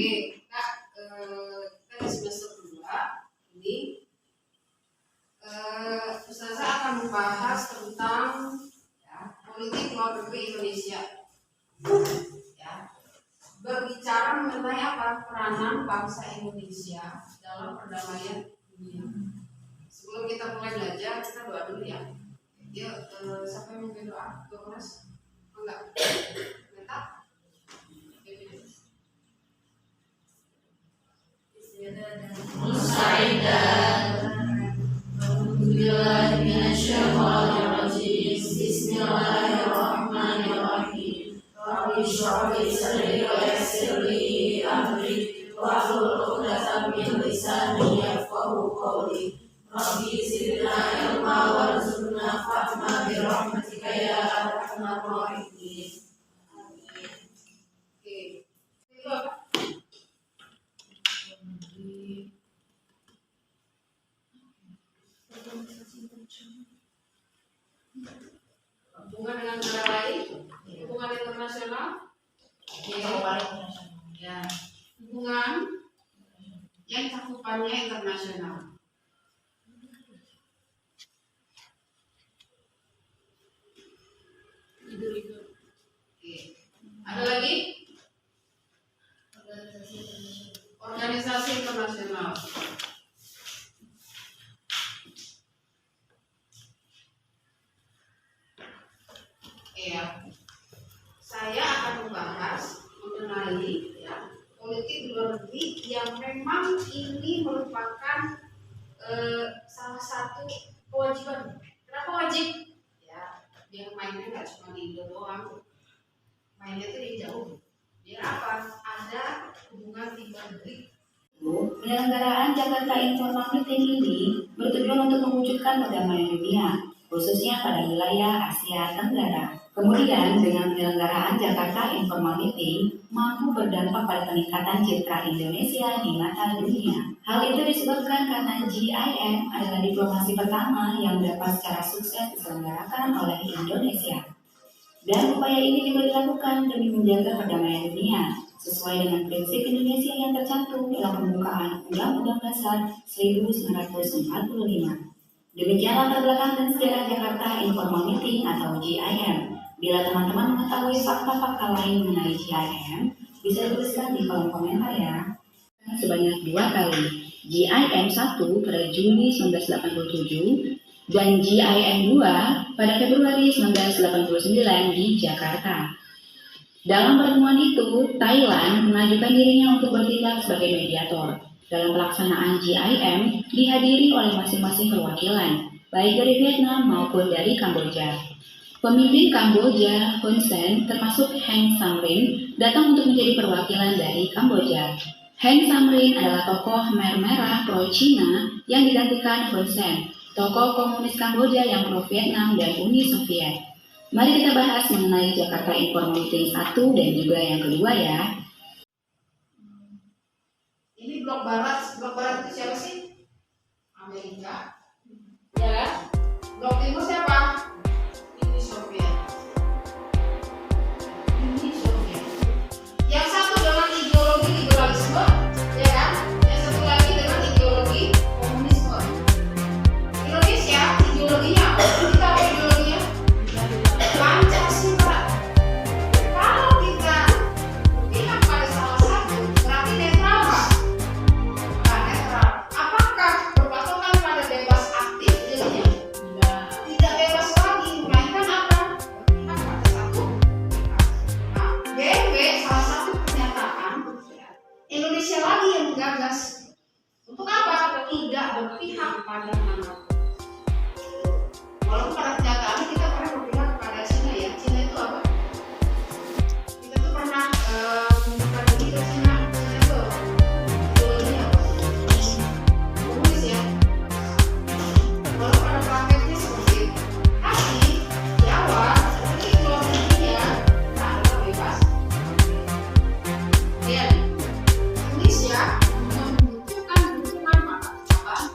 Kak, kita di semester 2 ini Ustazah akan membahas tentang politik luar negeri Indonesia. Berbicara mengenai apa peranan bangsa Indonesia dalam perdamaian dunia. Sebelum kita mulai belajar, kita doa dulu ya. Siapa yang mau berdoa? Doa Mas? Enggak? Minta? Bismillahirrahmanirrahim. Rabbi shrah li sadri wa yassir li amri wahlul 'uqdatam min lisani yafqahu qawli. Rabbi zidna ilma warzuqna fahma bi rahmatika ya arhamar rahimin. Hubungan dengan negara lain, hubungan internasional, ya, hubungan yang cakupannya internasional. Oke. Ada lagi? Organisasi internasional. Saya akan membahas mengenai politik luar negeri yang memang ini merupakan salah satu kewajiban. Kenapa wajib? Biar mainnya nggak cuma di Indo doang, mainnya tuh di jauh. Biar apa? Ada hubungan di luar negeri. Penyelenggaraan Jakarta Informal Meeting ini bertujuan untuk mewujudkan perdamaian dunia, khususnya pada wilayah Asia Tenggara. Kemudian, dengan penyelenggaraan Jakarta Informal Meeting mampu berdampak pada peningkatan citra Indonesia di mata dunia. Hal itu disebabkan karena GIM adalah diplomasi pertama yang dapat secara sukses diselenggarakan oleh Indonesia. Dan upaya ini juga dilakukan demi menjaga perdamaian dunia, sesuai dengan prinsip Indonesia yang tercantum dalam pembukaan Undang-Undang Dasar 1945. Demikian latar belakang dan sejarah Jakarta Informal Meeting atau GIM. Bila teman-teman mengetahui fakta-fakta lain mengenai GIM, bisa dituliskan di kolom komentar ya. Sebanyak 2 kali, GIM 1 pada Juli 1987 dan GIM 2 pada Februari 1989 di Jakarta. Dalam pertemuan itu, Thailand mengajukan dirinya untuk bertindak sebagai mediator. Dalam pelaksanaan GIM dihadiri oleh masing-masing perwakilan, baik dari Vietnam maupun dari Kamboja. Pemimpin Kamboja, Hun Sen, termasuk Heng Samrin, datang untuk menjadi perwakilan dari Kamboja. Heng Samrin adalah tokoh Khmer Merah pro-Cina yang digantikan Hun Sen, tokoh komunis Kamboja yang pro-Vietnam dan Uni Soviet. Mari kita bahas mengenai Jakarta Informal Meeting 1 dan juga yang kedua ya. Ini blok barat itu siapa sih? Amerika. Ya. Blok timur siapa? Uni Soviet. Yang satu dengan ideologi liberalisme, ya kan? Yang satu lagi dengan ideologi komunisme. Indonesia ideologinya apa? Kita apa ideologinya? Pancasila. Kalau kita berpihak pada salah satu, berarti netral Pak? Bukan netral. Apakah berpatokan pada bebas aktif jadinya? Tidak bebas lagi, melainkan apa? Berpihak pada satu. Nah, BNB salah satu pernyataan Indonesia lagi yang menggagas. Untuk apa? Tidak berpihak pada manapun. Walaupun pada kenyataannya kita pernah berpihak pada Cina ya. Cina itu apa? Kita tuh pernah membuka diri ke Cina. Cina itu ideologinya apa? Komunis ya. Walaupun pada prakteknya seperti itu. Tapi di awal seperti luar negerinya tak ada bebas. Dan Indonesia membutuhkan dukungan apa?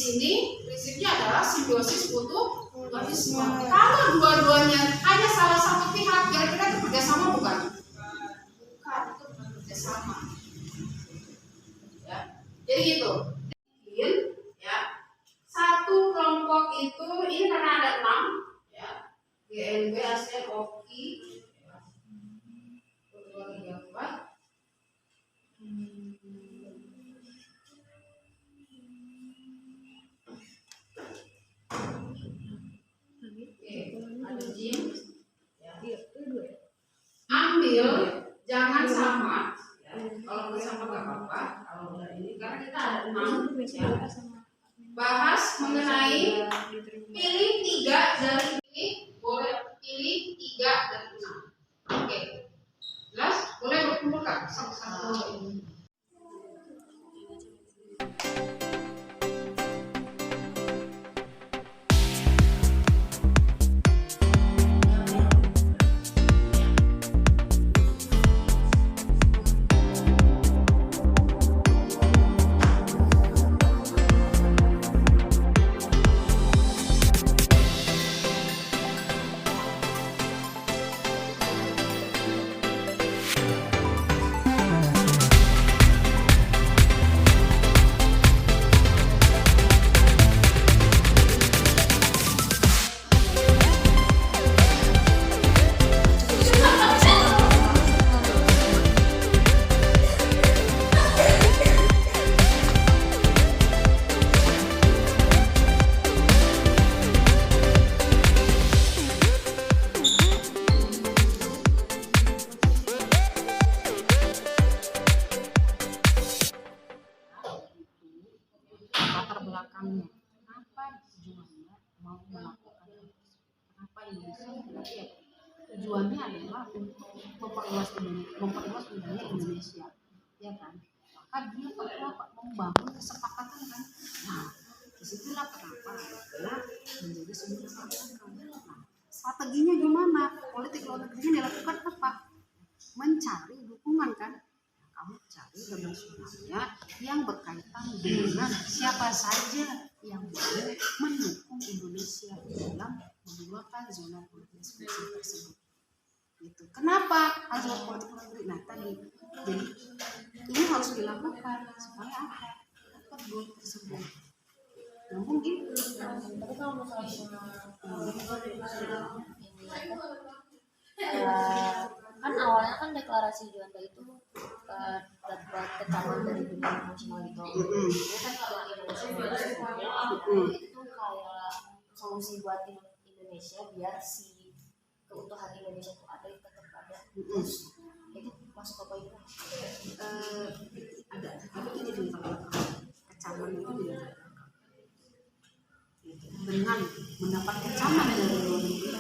sini prinsipnya adalah simbiosis mutualisme. Kalau dua-duanya hanya salah satu pihak, kira-kira itu kerjasama bukan? Bukan, itu bukan kerjasama. Ya, jadi gitu. Ya, satu kelompok itu ini karena ada 6 ya, GNB, ASN, OKI, ya. 2, 3, 4. Ada Jim, ya. Ambil, jangan sama. Ya. Kalau nggak sama nggak apa-apa. Kalau udah ini, karena kita ada 6. Ya. Bahas mengenai pilih 3 dari ini, boleh pilih 3 dari 6. Oke, jelas? Boleh berkumpulkan satu-satu ini. Latar belakangnya, kenapa tujuannya mau melakukan itu? Kenapa Indonesia? Ya, tujuannya adalah untuk memperluas dunia Indonesia, ya kan? Maka dia perlu membangun kesepakatan kan. Nah, disitulah kenapa adalah menjadi sebuah kesepakatan. Nah, strateginya gimana? Politik luar negerinya dilakukan apa? Mencari dukungan kan? Kamu cari internasionalnya yang berkaitan dengan siapa saja yang boleh mendukung Indonesia dalam mengeluarkan zona politik eksklusif tersebut. Gitu. Kenapa harus zona politik luar negeri? Nah tadi, jadi ini harus dilakukan supaya apa? Dapat goal tersebut. Nyambung gitu. Tapi kalau misalnya kan awalnya kan deklarasi Juanda itu dapat kecaman dari dunia internasional gitu. Dia kan kalau Indonesia itu kayak solusi buat Indonesia biar si keutuhan Indonesia itu ada tetap ada. Terus itu masuk apa itu? Ada, tapi itu jadi kecaman itu dengan mendapat kecaman dari luar negeri itu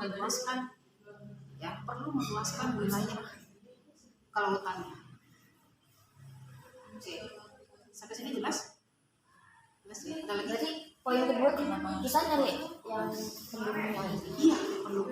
Indonesia perlu meluaskan wilayah kelautannya. Oke, sampai sini jelas? Jelas ya? Kita lagi. Berarti poin kedua kita nyari yang pendukung yang ini. Iya, perlu.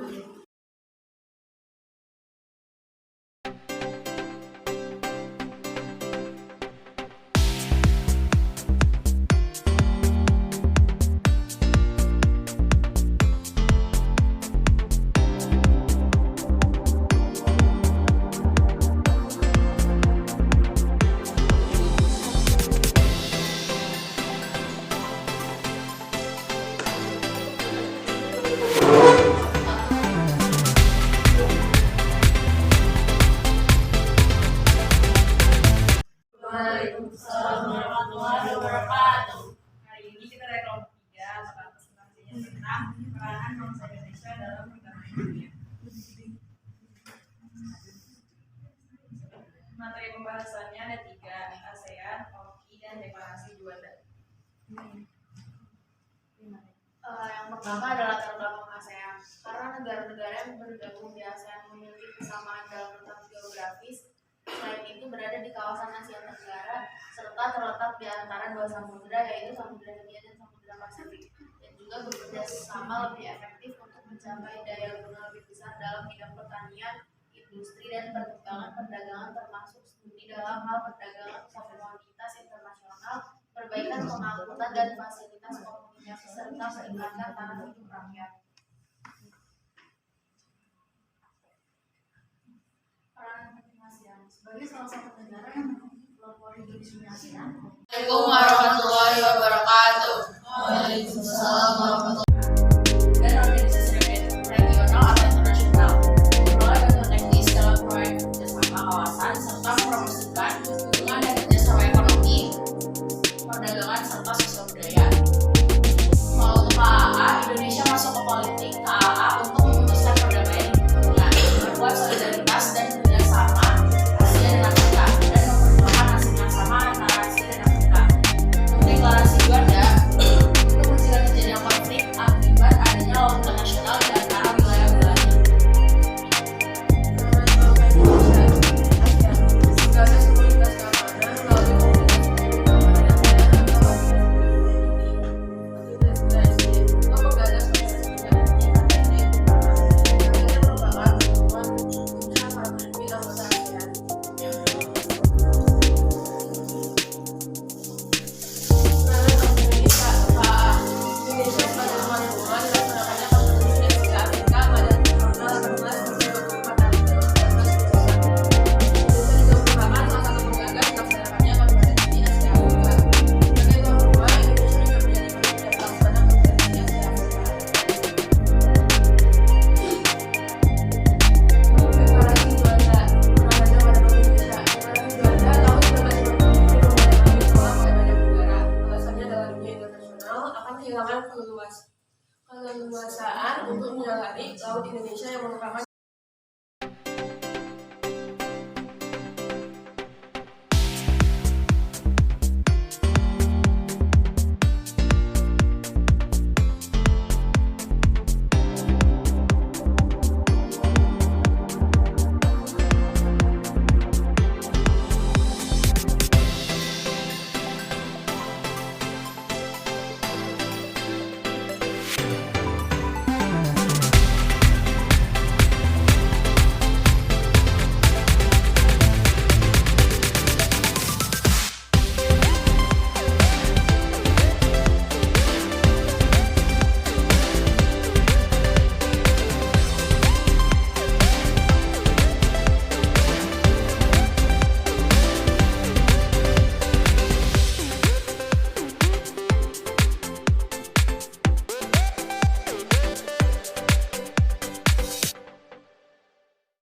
Materi pembahasannya ada 3, ASEAN, OKI, dan deklarasi Juanda. Yang pertama adalah latar belakang ASEAN. Karena negara-negara yang bergabung di ASEAN memiliki kesamaan dalam letak geografis, selain itu berada di kawasan Asia Tenggara, serta terletak di antara 2 samudera, yaitu Samudra Hindia dan Samudra Pasifik, dan juga bekerja sama lebih efektif untuk mencapai daya guna lebih besar dalam bidang pertanian, industri, dan perdagangan termasuk studi dalam hal perdagangan satu hal perbaikan pengangkutan dan fasilitas komunikasi serta peningkatan taraf hidup rakyat. Peran penting ASEAN sebagai salah satu negara yang pelopor Indonesia ASEAN. Assalamualaikum warahmatullahi wabarakatuh. Waalaikumsalam warahmatullahi